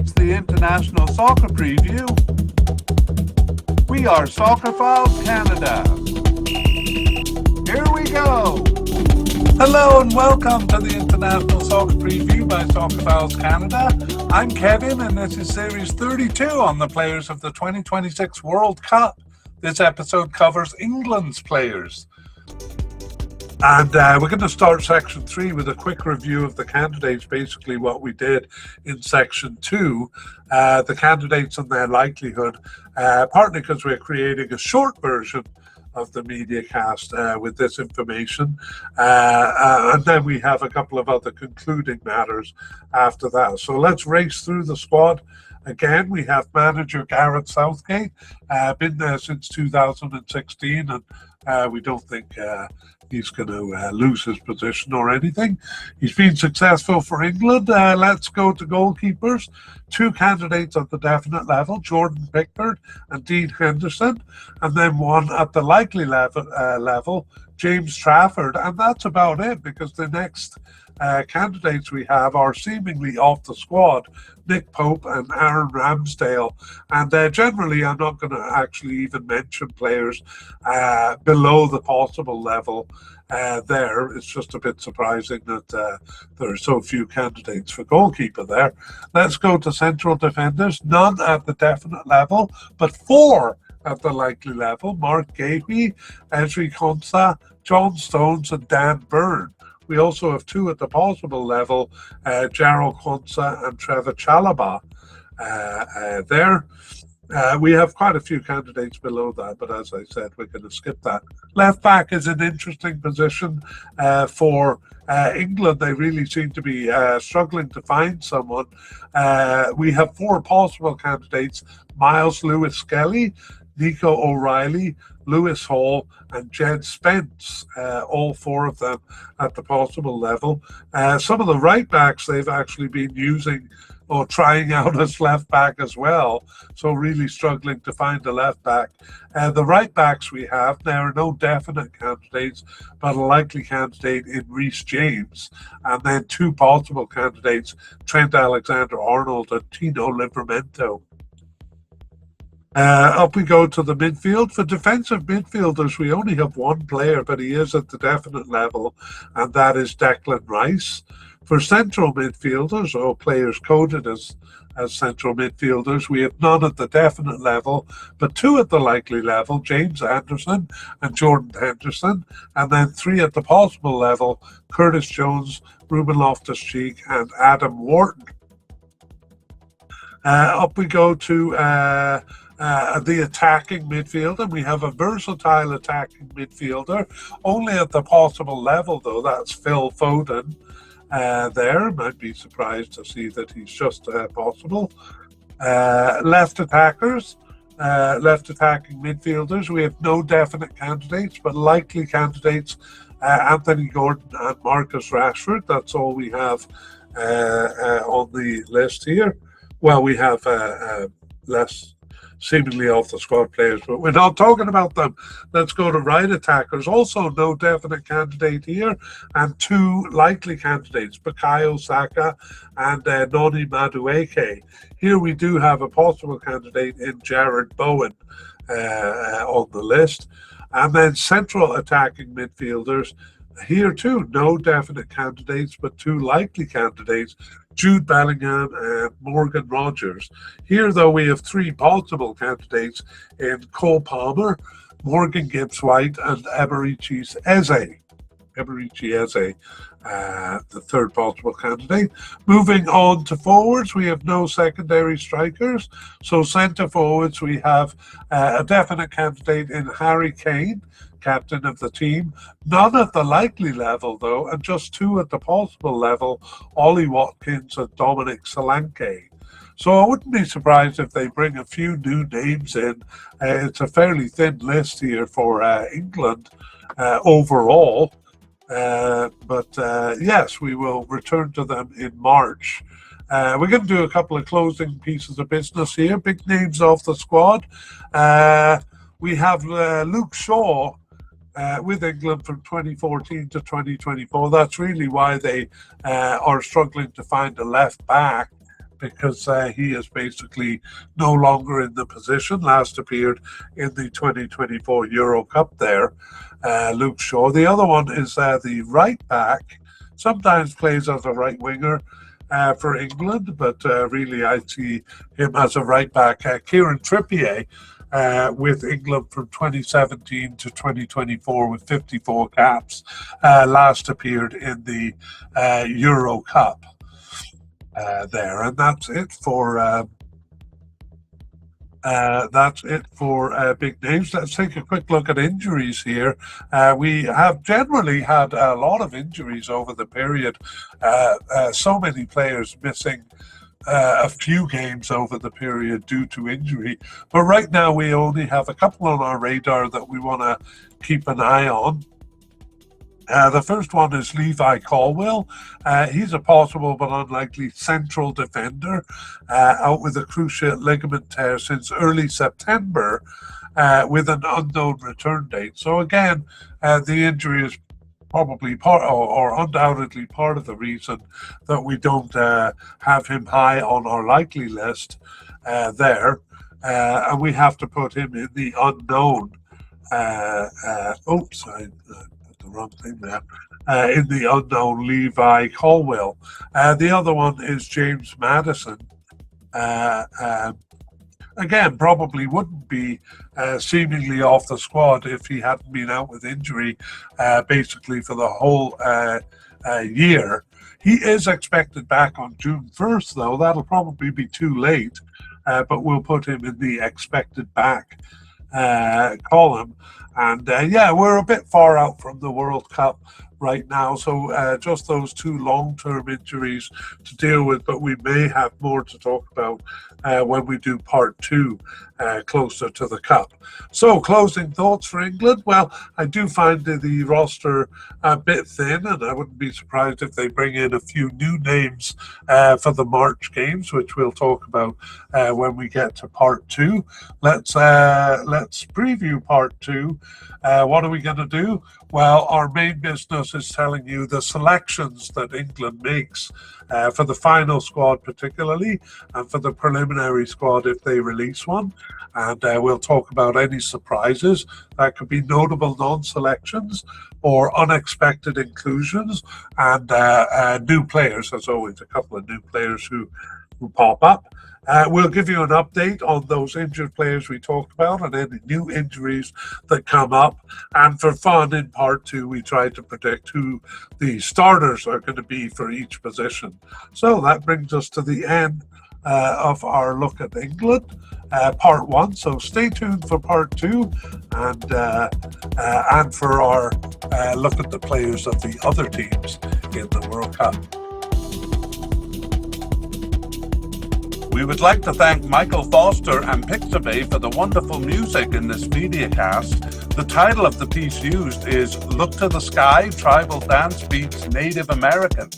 It's the International Soccer Preview. We are Soccerphiles Canada. Here we go. Hello and welcome to the International Soccer Preview by Soccerphiles Canada. I'm Kevin and this is Series 32 on the players of the 2026 World Cup. This episode covers England's players. And we're going to start Section 3 with a quick review of the candidates, basically what we did in Section 2, the candidates and their likelihood, partly because we're creating a short version of the mediacast with this information. And then we have a couple of other concluding matters after that. So let's race through the squad. Again, we have manager Gareth Southgate, been there since 2016, and we don't think he's going to lose his position or anything. He's been successful for England. Let's go to goalkeepers. Two candidates at the definite level, Jordan Pickford and Dean Henderson, and then one at the likely level, James Trafford. And that's about it, because the next candidates we have are seemingly off the squad, Nick Pope and Aaron Ramsdale. And generally, I'm not going to actually even mention players below the possible level there. It's just a bit surprising that there are so few candidates for goalkeeper there. Let's go to central defenders. None at the definite level, but four at the likely level. Mark Gahey, Ezri Konsa, John Stones and Dan Burn. We also have two at the possible level, Jarrell Quansah and Trevor Chalobah there. We have quite a few candidates below that, but as I said, we're going to skip that. Left back is an interesting position for England. They really seem to be struggling to find someone. We have four possible candidates: Miles Lewis-Skelly, Nico O'Reilly, Lewis Hall and Jed Spence, all four of them at the possible level. Some of the right backs they've actually been using or trying out as left back as well, so really struggling to find a left back. The right backs we have, there are no definite candidates, but a likely candidate in Reece James, and then two possible candidates, Trent Alexander-Arnold and Tino Livramento. Up we go to the midfield. For defensive midfielders, we only have one player, but he is at the definite level, and that is Declan Rice. For central midfielders, or players coded as central midfielders, we have none at the definite level, but two at the likely level, James Anderson and Jordan Henderson, and then three at the possible level, Curtis Jones, Ruben Loftus-Cheek and Adam Wharton. Up we go to the attacking midfield, and we have a versatile attacking midfielder, only at the possible level though, that's Phil Foden. There, might be surprised to see that he's just possible. Left attacking midfielders, we have no definite candidates, but likely candidates, Anthony Gordon and Marcus Rashford. That's all we have on the list here. Well, we have less seemingly off the squad players, but we're not talking about them. Let's go to right attackers. Also no definite candidate here, and two likely candidates, Bukayo Saka and Noni Madueke. Here we do have a possible candidate in Jared Bowen on the list. And then central attacking midfielders, here too, no definite candidates, but two likely candidates, Jude Bellingham and Morgan Rogers. Here, though, we have three possible candidates in Cole Palmer, Morgan Gibbs-White and Eberechi Eze, the third possible candidate. Moving on to forwards, we have no secondary strikers. So centre forwards, we have a definite candidate in Harry Kane, captain of the team. None at the likely level, though, and just two at the possible level, Ollie Watkins and Dominic Solanke. So I wouldn't be surprised if they bring a few new names in. It's a fairly thin list here for England overall. But yes, we will return to them in March. We're going to do a couple of closing pieces of business here. Big names off the squad. We have Luke Shaw with England from 2014 to 2024. That's really why they are struggling to find a left back, because he is basically no longer in the position. Last appeared in the 2024 Euro Cup there, Luke Shaw. The other one is the right back, sometimes plays as a right winger for England, but really I see him as a right back. Kieran Trippier, with England from 2017 to 2024 with 54 caps, last appeared in the Euro Cup there. And that's it for big names. Let's take a quick look at injuries here. We have generally had a lot of injuries over the period. So many players missing a few games over the period due to injury. But right now we only have a couple on our radar that we want to keep an eye on. The first one is Levi Colwill. He's a possible but unlikely central defender, out with a cruciate ligament tear since early September, with an unknown return date. So again, the injury is probably part or undoubtedly part of the reason that we don't have him high on our likely list there. And we have to put him in the unknown. Oops, I the wrong thing there. In the unknown Levi Colwill. The other one is James Maddison. Again, probably wouldn't be seemingly off the squad if he hadn't been out with injury basically for the whole year. He is expected back on June 1st, though. That'll probably be too late, but we'll put him in the expected back column. And yeah, we're a bit far out from the World Cup right now, so just those two long-term injuries to deal with, but we may have more to talk about when we do part two closer to the Cup. So closing thoughts for England. Well, I do find the roster a bit thin, and I wouldn't be surprised if they bring in a few new names for the March games, which we'll talk about when we get to part two. Let's preview part two. What are we going to do? Well, our main business is telling you the selections that England makes for the final squad particularly, and for the preliminary squad if they release one. And we'll talk about any surprises. That could be notable non-selections or unexpected inclusions, and new players, as always, a couple of new players who pop up. We'll give you an update on those injured players we talked about and any new injuries that come up. And for fun, in part two, we try to predict who the starters are going to be for each position. So that brings us to the end of our look at England, part one. So stay tuned for part two, and for our look at the players of the other teams in the World Cup. We would like to thank Michael Foster and Pixabay for the wonderful music in this mediacast. The title of the piece used is Look to the Sky, Tribal Dance Beats Native American.